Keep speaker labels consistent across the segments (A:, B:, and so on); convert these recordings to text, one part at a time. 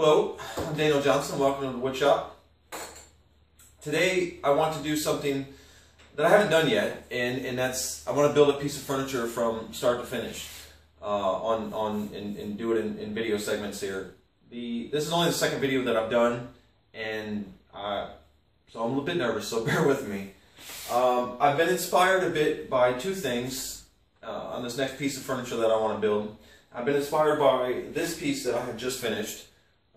A: Hello, I'm Daniel Johnson. Welcome to the Wood Shop. Today I want to do something that I haven't done yet, and that's I want to build a piece of furniture from start to finish and do it in video segments here. This is only the second video that I've done, and so I'm a little bit nervous, so bear with me. I've been inspired a bit by two things on this next piece of furniture that I want to build. I've been inspired by this piece that I have just finished.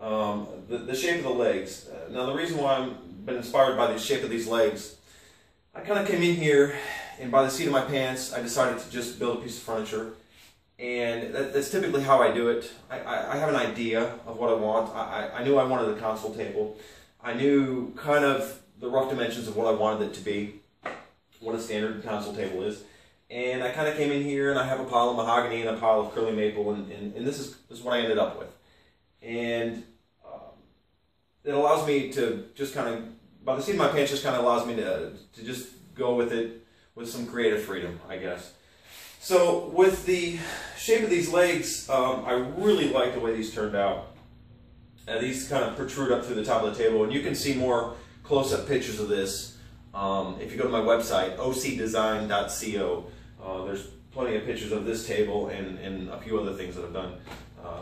A: The shape of the legs. Now the reason why I've been inspired by the shape of these legs, I kind of came in here and by the seat of my pants I decided to just build a piece of furniture, and that's typically how I do it. I have an idea of what I want. I knew I wanted a console table. I knew kind of the rough dimensions of what I wanted it to be, what a standard console table is, and I kind of came in here and I have a pile of mahogany and a pile of curly maple, and this is what I ended up with. And it allows me to just kind of, by the seat of my pants, just kind of allows me to just go with it with some creative freedom, I guess. So with the shape of these legs, I really like the way these turned out. These kind of protrude up through the top of the table, and you can see more close-up pictures of this if you go to my website, ocdesign.co. There's plenty of pictures of this table and a few other things that I've done,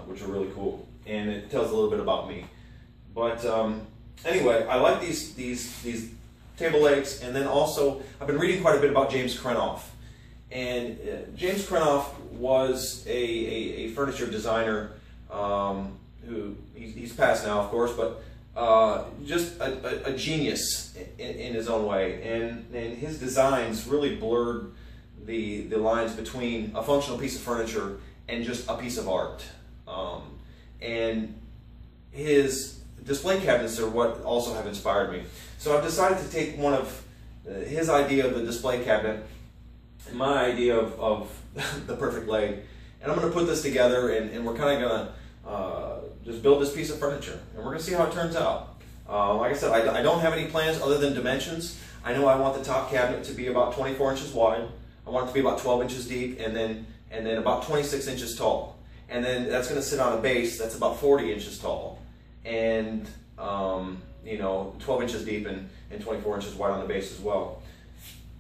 A: which are really cool. And it tells a little bit about me. But anyway, I like these table legs, and then also I've been reading quite a bit about James Krenov. And James Krenov was a furniture designer who he's passed now, of course, but just a genius in his own way. And his designs really blurred the lines between a functional piece of furniture and just a piece of art. And his display cabinets are what also have inspired me. So I've decided to take one of his idea of the display cabinet and my idea of the perfect leg, and I'm going to put this together, and we're kind of going to just build this piece of furniture, and we're going to see how it turns out. Like I said, I don't have any plans other than dimensions. I know I want the top cabinet to be about 24 inches wide. I want it to be about 12 inches deep, and then about 26 inches tall. And then that's going to sit on a base that's about 40 inches tall, and you know, 12 inches deep and 24 inches wide on the base as well.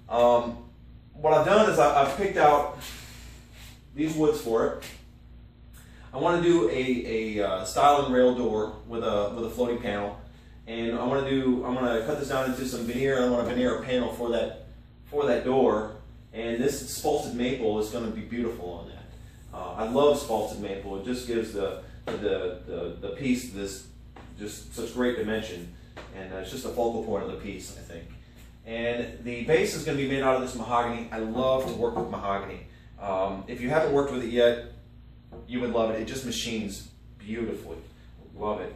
A: What I've done is I've picked out these woods for it. I want to do a stile and rail door with a floating panel, and I'm going to cut this down into some veneer, and I want to veneer a panel for that door. And this spalted maple is going to be beautiful on that. I love spalted maple. It just gives the piece this just such great dimension, and it's just a focal point of the piece, I think. And the base is going to be made out of this mahogany. I love to work with mahogany. If you haven't worked with it yet, you would love it. It just machines beautifully. Love it.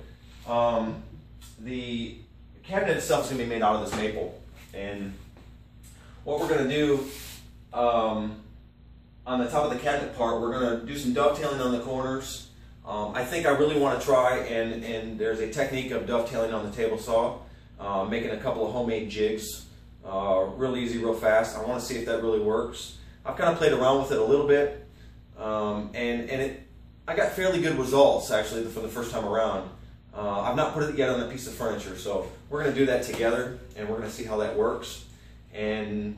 A: The cabinet itself is going to be made out of this maple, and what we're going to do on the top of the cabinet part, we're going to do some dovetailing on the corners. I think I really want to try, and there's a technique of dovetailing on the table saw, making a couple of homemade jigs, real easy, real fast. I want to see if that really works. I've kind of played around with it a little bit, I got fairly good results actually for the first time around. I've not put it yet on a piece of furniture, so we're going to do that together, and we're going to see how that works, and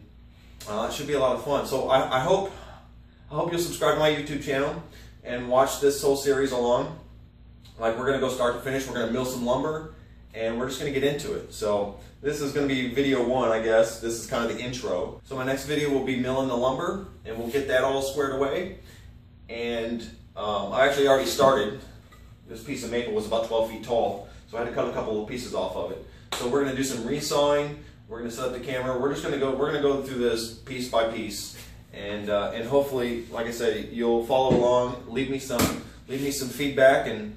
A: it should be a lot of fun. So I hope you'll subscribe to my YouTube channel and watch this whole series along. Like, we're going to go start to finish. We're going to mill some lumber, and we're just going to get into it. So this is going to be video one, I guess. This is kind of the intro. So my next video will be milling the lumber, and we'll get that all squared away. And I actually already started. This piece of maple was about 12 feet tall, so I had to cut a couple of pieces off of it. So we're going to do some resawing. We're going to set up the camera. We're going to go through this piece by piece, and hopefully, like I said, you'll follow along. Leave me some feedback, and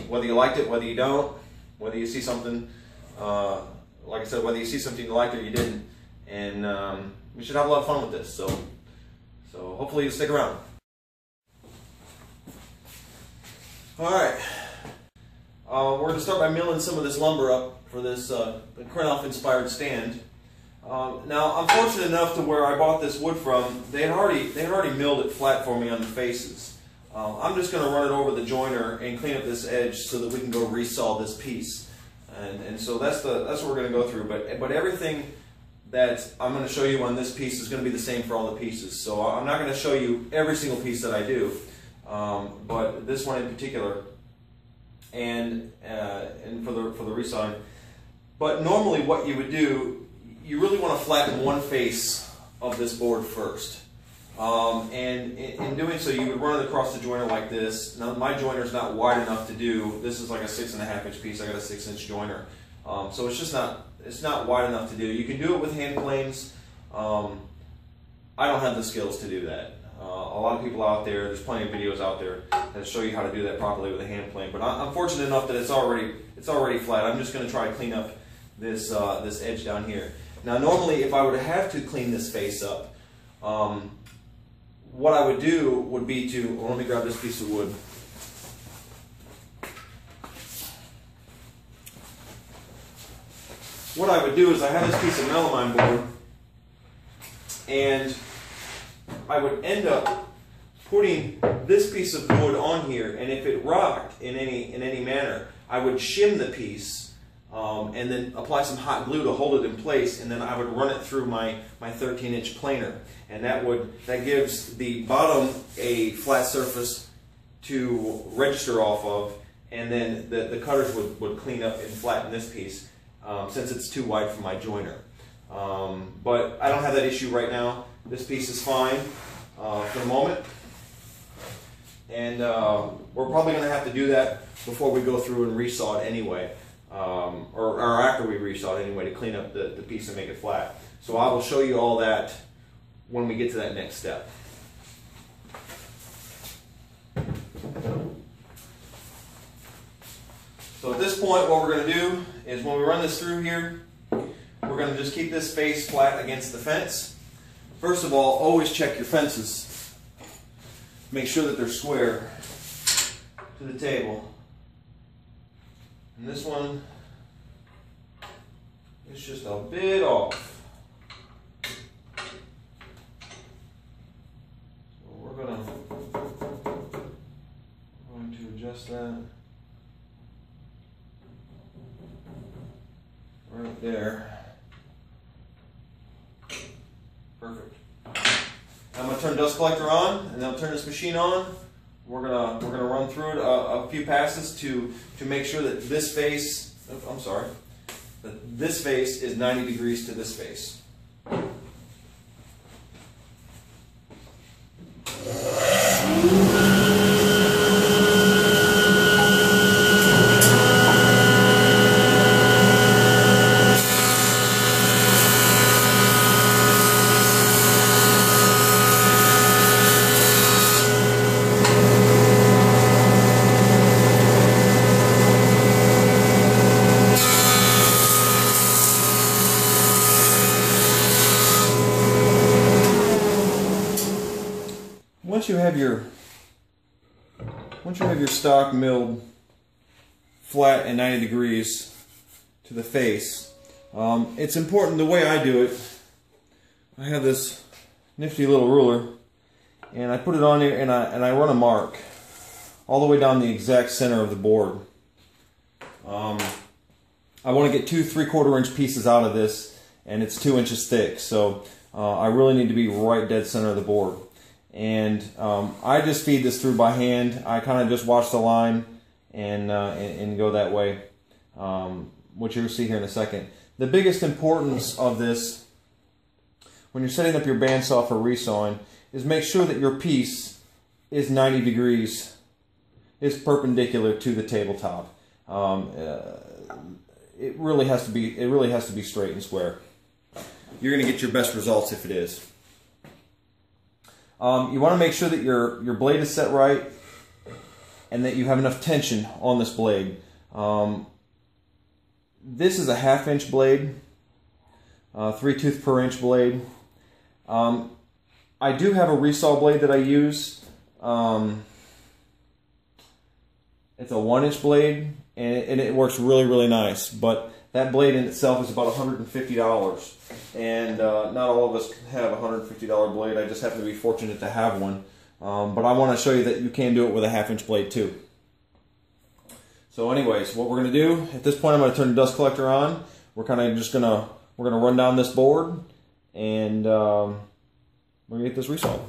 A: whether you liked it, whether you don't, whether you see something, like I said, whether you see something you liked or you didn't, and we should have a lot of fun with this. So hopefully you'll stick around. All right, we're going to start by milling some of this lumber up for this Krenov inspired stand. Now I'm fortunate enough to where I bought this wood from. They had already milled it flat for me on the faces. I'm just going to run it over the joiner and clean up this edge so that we can go resaw this piece. And so that's what we're going to go through. But everything that I'm going to show you on this piece is going to be the same for all the pieces. So I'm not going to show you every single piece that I do, but this one in particular, and for the resawing. But normally, what you would do, you really want to flatten one face of this board first. And in doing so, you would run it across the joiner like this. Now, my joiner is not wide enough to do. This is like a 6.5 inch piece. I got a 6-inch joiner, so it's just not wide enough to do. You can do it with hand planes. I don't have the skills to do that. A lot of people out there, there's plenty of videos out there that show you how to do that properly with a hand plane. But I'm fortunate enough that it's already flat. I'm just going to try to clean up this this edge down here. Now, normally, if I were to have to clean this face up, what I would do would be to, well, let me grab this piece of wood. What I would do is I have this piece of melamine board, and I would end up putting this piece of wood on here, and if it rocked in any manner, I would shim the piece and then apply some hot glue to hold it in place, and then I would run it through my 13-inch planer, and that gives the bottom a flat surface to register off of, and then the cutters would clean up and flatten this piece since it's too wide for my joiner. But I don't have that issue right now. This piece is fine for the moment, and we're probably going to have to do that before we go through and resaw it anyway. Or after we resaw it anyway, to clean up the piece and make it flat. So I will show you all that when we get to that next step. So at this point, what we're going to do is when we run this through here, we're going to just keep this face flat against the fence. First of all, always check your fences. Make sure that they're square to the table. And this one is just a bit off. So we're going to adjust that right there. Perfect. I'm going to turn dust collector on, and then I'll turn this machine on. We're gonna run through it a few passes to make sure that this face, that this face is 90 degrees to this face. Once you have your stock milled flat and 90 degrees to the face, it's important, the way I do it, I have this nifty little ruler, and I put it on here and I run a mark all the way down the exact center of the board. I want to get 2 3/4 inch pieces out of this, and it's 2 inches thick, so I really need to be right dead center of the board. And I just feed this through by hand. I kind of just watch the line and go that way, which you'll see here in a second. The biggest importance of this, when you're setting up your bandsaw for resawing, is make sure that your piece is 90 degrees, is perpendicular to the tabletop. It really has to be straight and square. You're going to get your best results if it is. You want to make sure that your blade is set right and that you have enough tension on this blade. This is a 1/2 inch blade, 3/2 per inch blade. I do have a resaw blade that I use. It's a 1-inch blade, and it works really, really nice. But that blade in itself is about $150, and not all of us have a $150 blade. I just happen to be fortunate to have one. But I want to show you that you can do it with a 1/2-inch blade too. So anyways, what we're going to do, at this point I'm going to turn the dust collector on. We're kind of just going to, we're going to run down this board and we're going to get this resawed.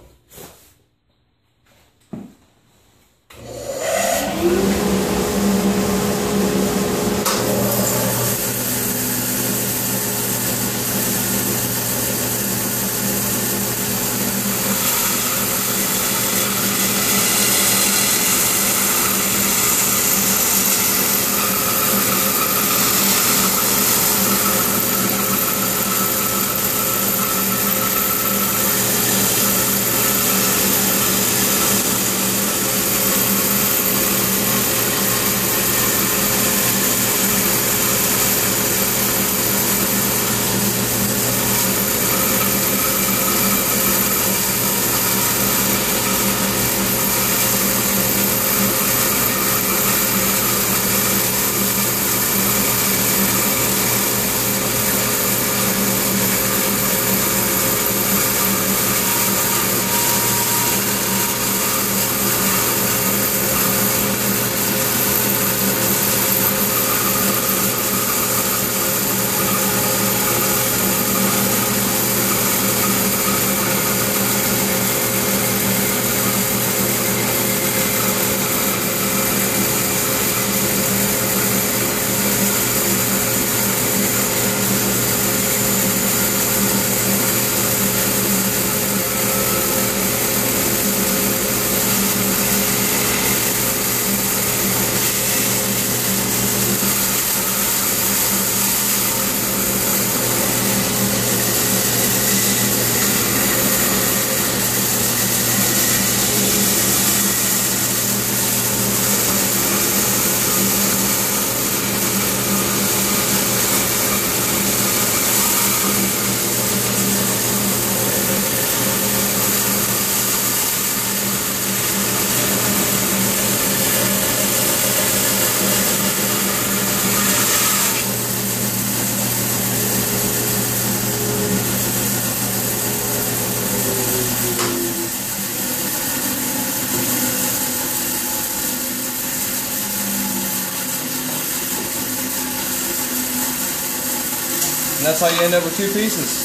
A: And that's how you end up with 2 pieces.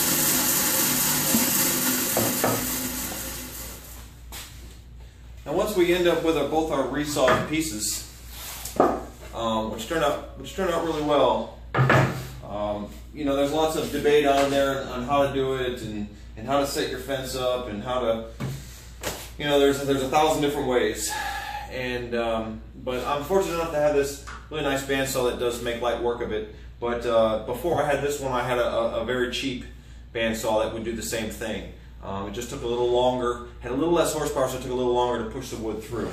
A: Now once we end up with both our resawed pieces, which turned out really well, you know, there's lots of debate on there on how to do it and how to set your fence up and how to, you know, there's 1,000 different ways. And but I'm fortunate enough to have this really nice bandsaw that does make light work of it. But before I had this one, I had a very cheap bandsaw that would do the same thing. It just took a little longer, had a little less horsepower, so it took a little longer to push the wood through.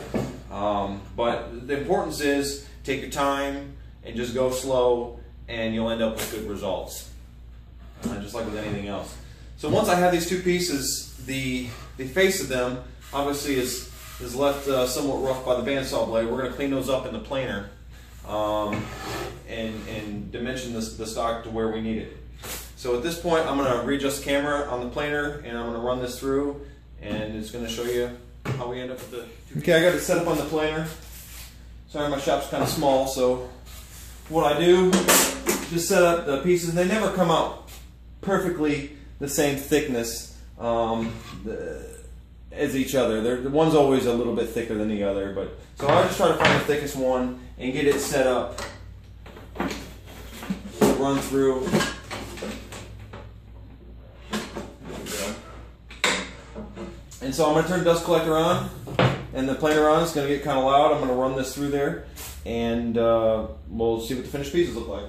A: But the importance is take your time and just go slow, and you'll end up with good results, just like with anything else. So once I have these 2 pieces, the face of them obviously is left somewhat rough by the bandsaw blade. We're going to clean those up in the planer and dimension the stock to where we need it. So at this point, I'm going to readjust the camera on the planer, and I'm going to run this through, and it's going to show you how we end up with the 2 pieces. Okay, I got it set up on the planer. Sorry, my shop's kind of small, so what I do, just set up the pieces. They never come out perfectly the same thickness as each other. The one's always a little bit thicker than the other, but so I just try to find the thickest one and get it set up. Run through. And so I'm going to turn the dust collector on and the planer on. It's going to get kind of loud. I'm going to run this through there, and we'll see what the finished pieces look like.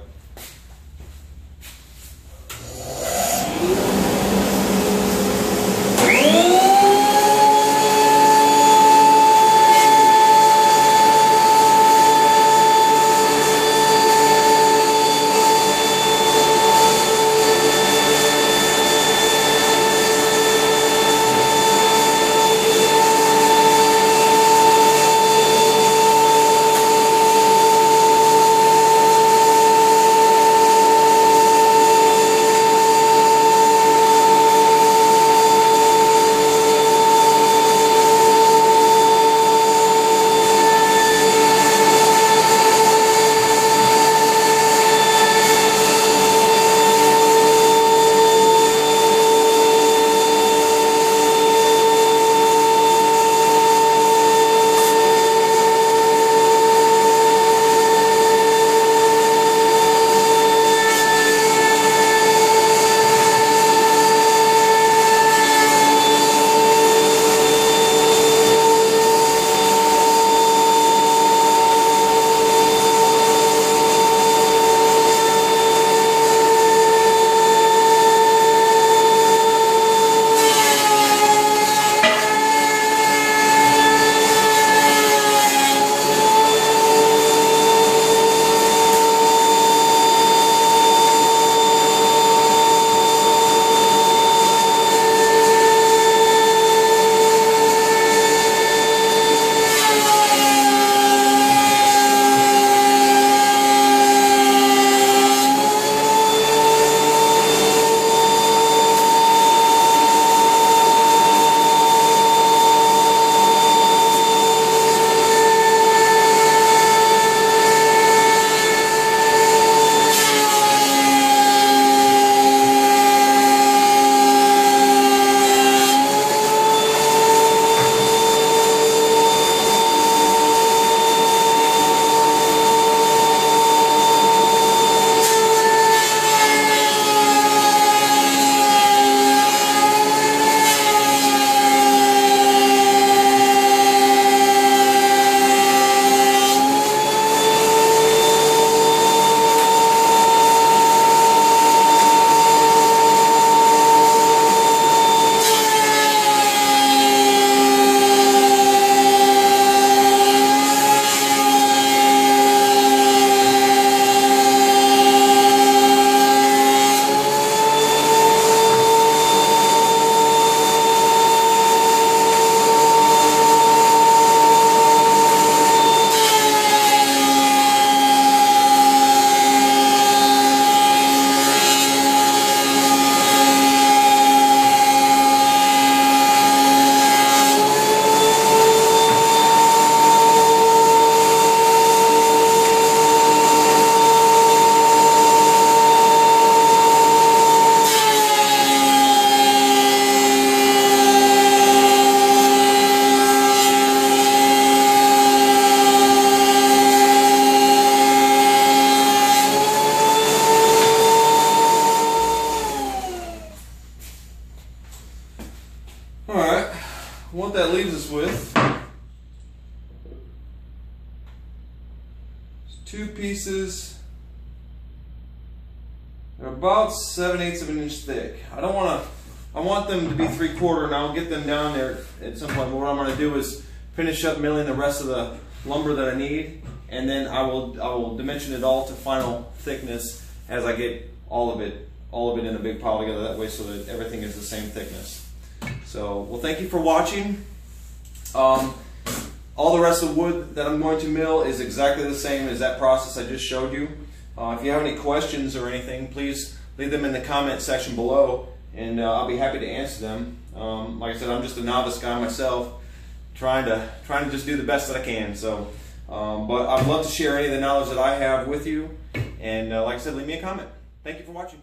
A: Alright, what that leaves us with is two pieces. They're about 7/8 of an inch thick. I want them to be 3/4, and I'll get them down there at some point. But what I'm going to do is finish up milling the rest of the lumber that I need, and then I will dimension it all to final thickness as I get all of it in a big pile together, that way so that everything is the same thickness. So, well, thank you for watching. All the rest of the wood that I'm going to mill is exactly the same as that process I just showed you. If you have any questions or anything, please leave them in the comment section below, and I'll be happy to answer them. Like I said, I'm just a novice guy myself, trying to just do the best that I can. So, but I'd love to share any of the knowledge that I have with you. And like I said, leave me a comment. Thank you for watching.